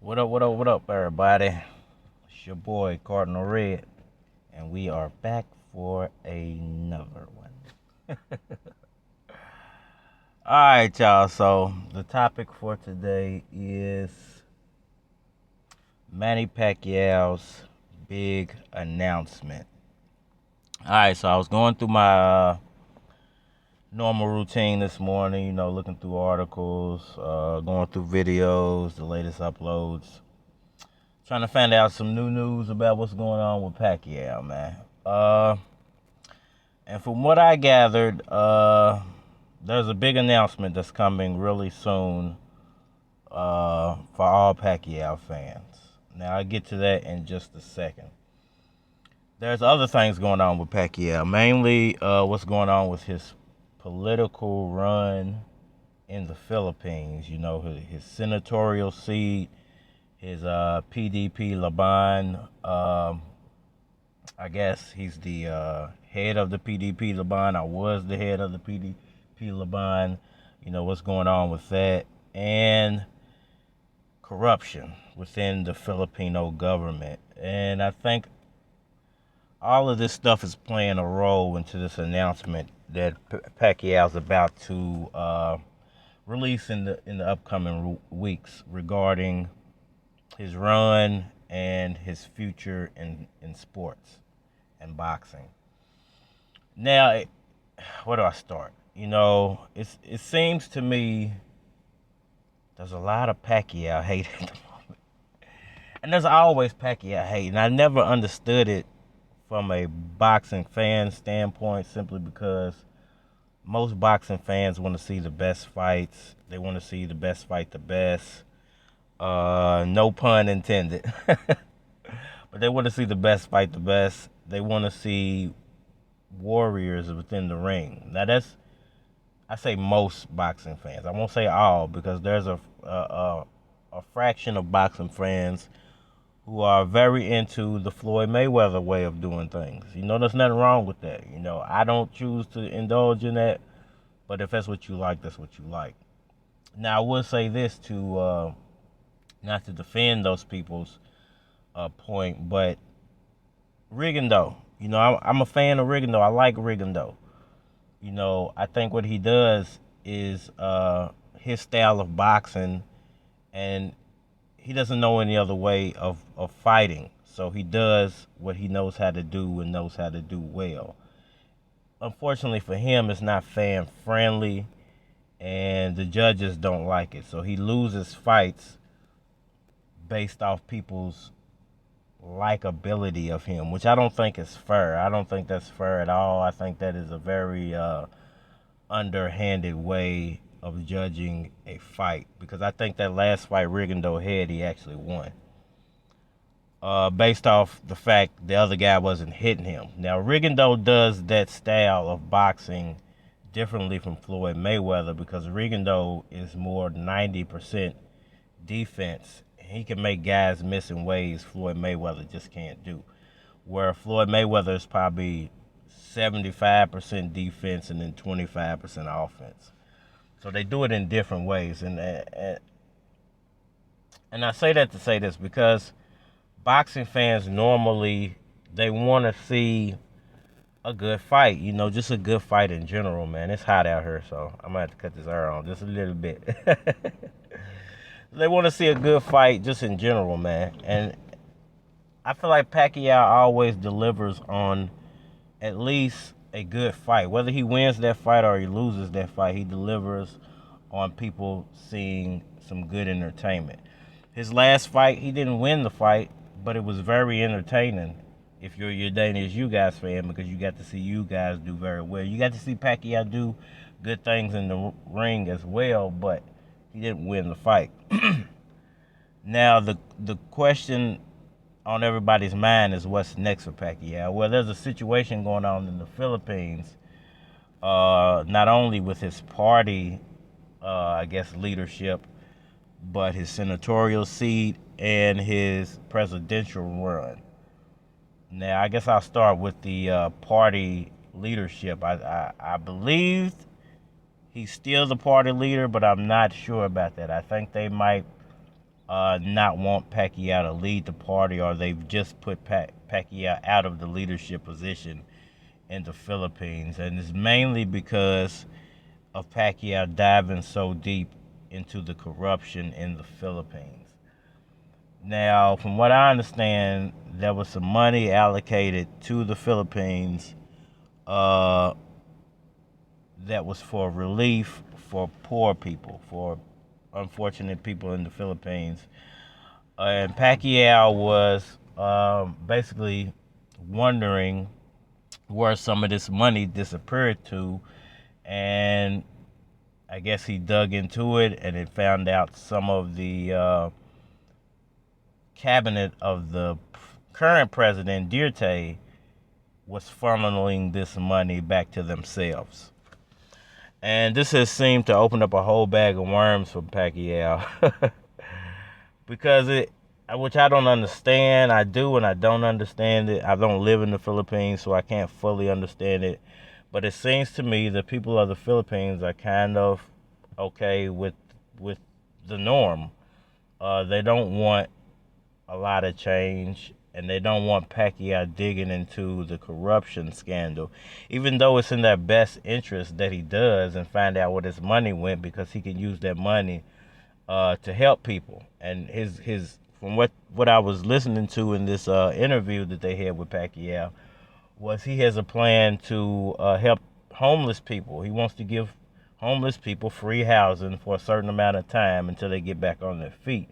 What up, what up, what up, everybody? It's your boy, Cardinal Red, and we are back for another one. Alright, y'all, so the topic for today is Manny Pacquiao's big announcement. Alright, so I was going through my normal routine this morning, looking through articles, going through videos, the latest uploads. Trying to find out some new news about what's going on with Pacquiao, man. And from what I gathered, there's a big announcement that's coming really soon for all Pacquiao fans. Now, I'll get to that in just a second. There's other things going on with Pacquiao, mainly what's going on with his political run in the Philippines. You know, his senatorial seat, his PDP Laban. I guess he's the head of the PDP Laban. I was the head of the PDP Laban. You know, what's going on with that. And corruption within the Filipino government. And I think all of this stuff is playing a role into this announcement that Pacquiao's about to release in the upcoming weeks regarding his run and his future in sports and boxing. Now, where do I start? You know, it seems to me there's a lot of Pacquiao hate at the moment. And there's always Pacquiao hate. And I never understood it from a boxing fan standpoint, simply because most boxing fans want to see the best fights. They want to see the best fight the best. No pun intended. But they want to see the best fight the best. They want to see warriors within the ring. Now I say most boxing fans. I won't say all, because there's a fraction of boxing fans who are very into the Floyd Mayweather way of doing things. You know, there's nothing wrong with that. You know, I don't choose to indulge in that, but if that's what you like, that's what you like. Now, I would say this to not to defend those people's point, but Rigondeaux. You know, I'm a fan of Rigondeaux. I like Rigondeaux. You know, I think what he does is his style of boxing, and he doesn't know any other way of fighting. So he does what he knows how to do and knows how to do well. Unfortunately for him, it's not fan friendly, and the judges don't like it. So he loses fights based off people's likability of him, which I don't think is fair. I don't think that's fair at all. I think that is a very underhanded way of judging a fight, because I think that last fight Rigondeaux had, he actually won. Based off the fact the other guy wasn't hitting him. Now, Rigondeaux does that style of boxing differently from Floyd Mayweather, because Rigondeaux is more 90% defense. He can make guys miss in ways Floyd Mayweather just can't do. Where Floyd Mayweather is probably 75% defense and then 25% offense. So they do it in different ways. And I say that to say this, because boxing fans normally, they want to see a good fight. You know, just a good fight in general, man. It's hot out here, so I'm going to have to cut this air on just a little bit. They want to see a good fight just in general, man. And I feel like Pacquiao always delivers on at least a good fight. Whether he wins that fight or he loses that fight, he delivers on people seeing some good entertainment. His last fight, he didn't win the fight, but it was very entertaining if you're a Yordenis Ugas fan, because you got to see you guys do very well. You got to see Pacquiao do good things in the ring as well, but he didn't win the fight. Now, the question on everybody's mind is what's next for Pacquiao. Well, there's a situation going on in the Philippines, not only with his party, I guess, leadership, but his senatorial seat and his presidential run. Now, I guess I'll start with the party leadership. I believe he's still the party leader, but I'm not sure about that. I think they might not want Pacquiao to lead the party, or they've just put Pacquiao out of the leadership position in the Philippines. And it's mainly because of Pacquiao diving so deep into the corruption in the Philippines. Now, from what I understand, there was some money allocated to the Philippines uh, that was for relief for poor people, for unfortunate people in the Philippines. And Pacquiao was basically wondering where some of this money disappeared to, and I guess he dug into it and it found out some of the cabinet of the current president, Duterte, was funneling this money back to themselves. And this has seemed to open up a whole bag of worms for Pacquiao. Because which I don't understand. I do and I don't understand it. I don't live in the Philippines, so I can't fully understand it. But it seems to me the people of the Philippines are kind of okay with the norm. They don't want a lot of change, and they don't want Pacquiao digging into the corruption scandal, even though it's in their best interest that he does and find out where his money went, because he can use that money to help people. And his from what I was listening to in this interview that they had with Pacquiao, was he has a plan to help homeless people. He wants to give homeless people free housing for a certain amount of time until they get back on their feet.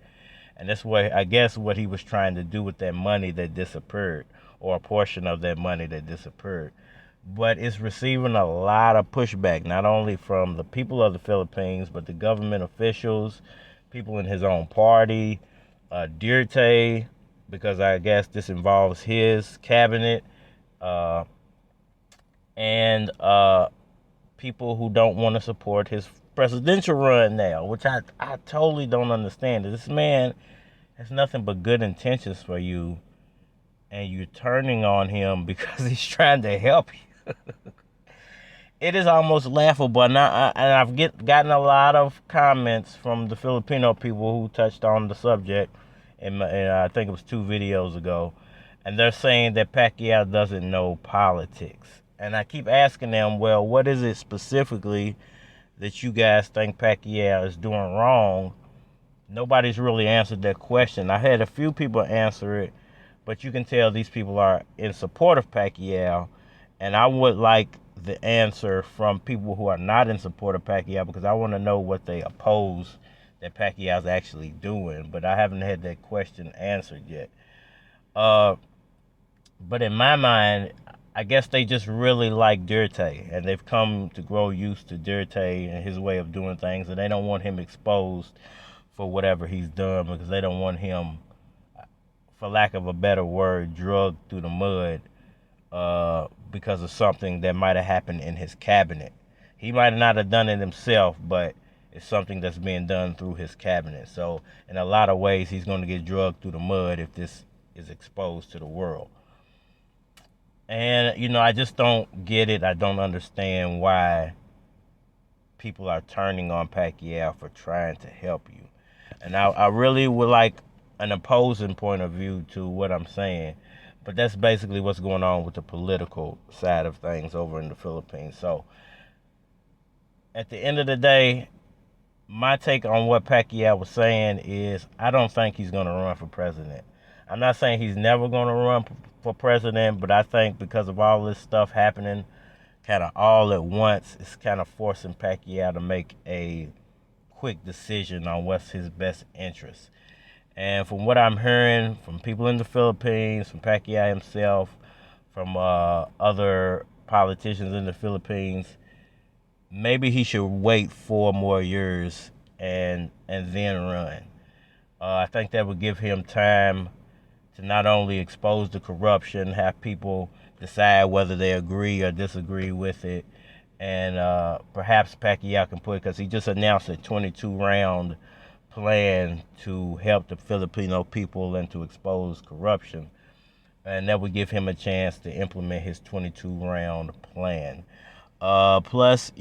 And that's what I guess what he was trying to do with that money that disappeared, or a portion of that money that disappeared. But it's receiving a lot of pushback, not only from the people of the Philippines, but the government officials, people in his own party, Duterte, because I guess this involves his cabinet, uh, and people who don't want to support his presidential run now, which I totally don't understand. This man has nothing but good intentions for you, and you're turning on him because he's trying to help you. It is almost laughable. And I've gotten a lot of comments from the Filipino people who touched on the subject, and I think it was 2 videos ago, and they're saying that Pacquiao doesn't know politics. And I keep asking them, well, what is it specifically that you guys think Pacquiao is doing wrong? Nobody's really answered that question. I had a few people answer it, but you can tell these people are in support of Pacquiao, and I would like the answer from people who are not in support of Pacquiao, because I want to know what they oppose that Pacquiao's actually doing, but I haven't had that question answered yet. But in my mind, I guess they just really like Duterte, and they've come to grow used to Duterte and his way of doing things, and they don't want him exposed for whatever he's done, because they don't want him, for lack of a better word, drugged through the mud because of something that might have happened in his cabinet. He might not have done it himself, but it's something that's being done through his cabinet. So in a lot of ways, he's going to get drugged through the mud if this is exposed to the world. And, I just don't get it. I don't understand why people are turning on Pacquiao for trying to help you. And I really would like an opposing point of view to what I'm saying. But that's basically what's going on with the political side of things over in the Philippines. So at the end of the day, my take on what Pacquiao was saying is I don't think he's going to run for president. I'm not saying he's never going to run for president, but I think because of all this stuff happening kind of all at once, it's kind of forcing Pacquiao to make a quick decision on what's his best interest. And from what I'm hearing from people in the Philippines, from Pacquiao himself, from other politicians in the Philippines, maybe he should wait 4 more years and then run. I think that would give him time to not only expose the corruption, have people decide whether they agree or disagree with it, and perhaps Pacquiao can put, because he just announced a 22-round plan to help the Filipino people and to expose corruption, and that would give him a chance to implement his 22-round plan. Plus,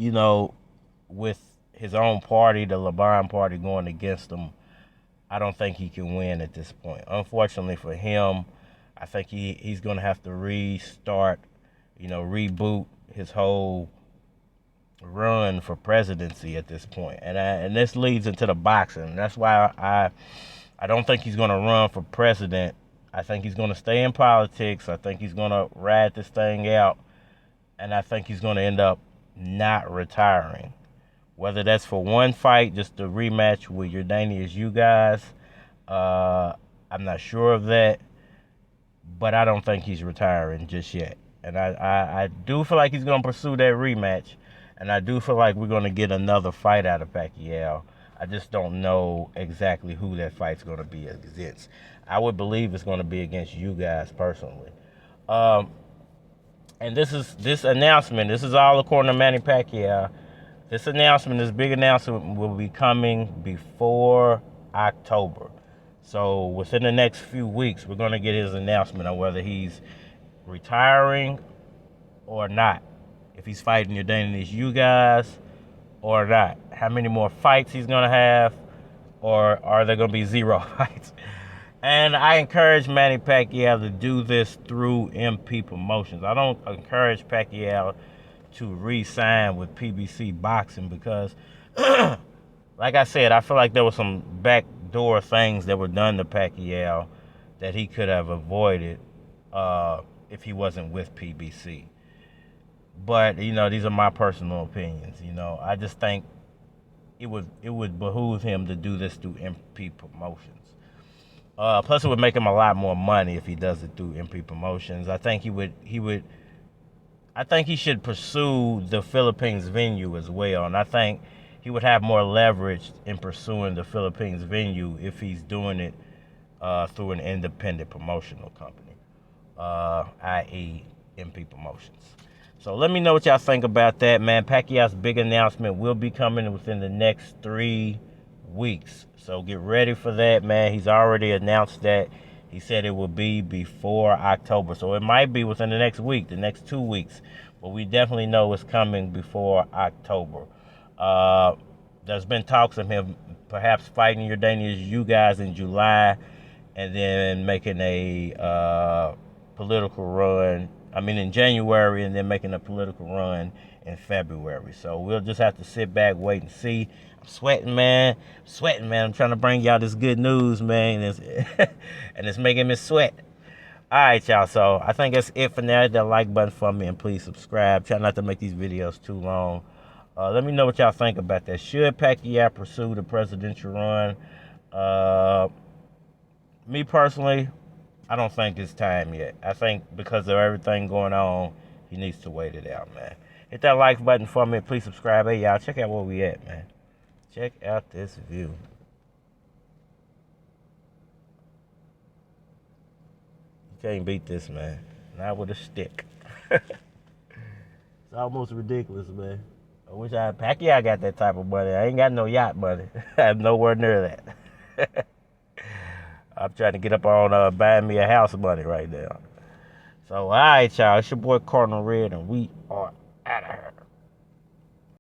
with his own party, the Laban party, going against him, I don't think he can win at this point. Unfortunately for him, I think he's going to have to restart, reboot his whole run for presidency at this point. And this leads into the boxing. That's why I don't think he's going to run for president. I think he's going to stay in politics. I think he's going to ride this thing out. And I think he's going to end up not retiring. Whether that's for one fight, just a rematch with Yordenis Ugas, I'm not sure of that. But I don't think he's retiring just yet. And I do feel like he's going to pursue that rematch. And I do feel like we're going to get another fight out of Pacquiao. I just don't know exactly who that fight's going to be against. I would believe it's going to be against you guys personally. And this announcement, this is all according to Manny Pacquiao. This big announcement will be coming before October. So within the next few weeks, we're going to get his announcement on whether he's retiring or not. If he's fighting Yordenis Ugas or not. How many more fights he's going to have, or are there going to be 0 fights? And I encourage Manny Pacquiao to do this through MP Promotions. I don't encourage Pacquiao to re-sign with PBC Boxing because, like I said, I feel like there were some backdoor things that were done to Pacquiao that he could have avoided if he wasn't with PBC. But, these are my personal opinions. I just think it would behoove him to do this through MP Promotions. Plus, it would make him a lot more money if he does it through MP Promotions. I think he should pursue the Philippines venue as well, and I think he would have more leverage in pursuing the Philippines venue if he's doing it through an independent promotional company, i.e. MP Promotions. So let me know what y'all think about that, man. Pacquiao's big announcement will be coming within the next 3 weeks. So get ready for that, man. He's already announced that. He said it will be before October. So it might be within the next week, the next 2 weeks. But we definitely know it's coming before October. There's been talks of him perhaps fighting Yordenis Ugas in July and then making a political run. In January, and then making a political run in February. So we'll just have to sit back, wait, and see. I'm sweating, man. I'm trying to bring y'all this good news, man. And it's making me sweat. All right, y'all. So I think that's it for now. Hit that like button for me, and please subscribe. Try not to make these videos too long. Let me know what y'all think about that. Should Pacquiao pursue the presidential run? Me personally, I don't think it's time yet. I think because of everything going on, he needs to wait it out, man. Hit that like button for me. Please subscribe. Hey, y'all, check out where we at, man. Check out this view. You can't beat this, man. Not with a stick. It's almost ridiculous, man. I wish Pacquiao got that type of money. I ain't got no yacht money. I have nowhere near that. I'm trying to get up on buying me a house money right now. So, all right, y'all. It's your boy Cardinal Red, and we are out of here.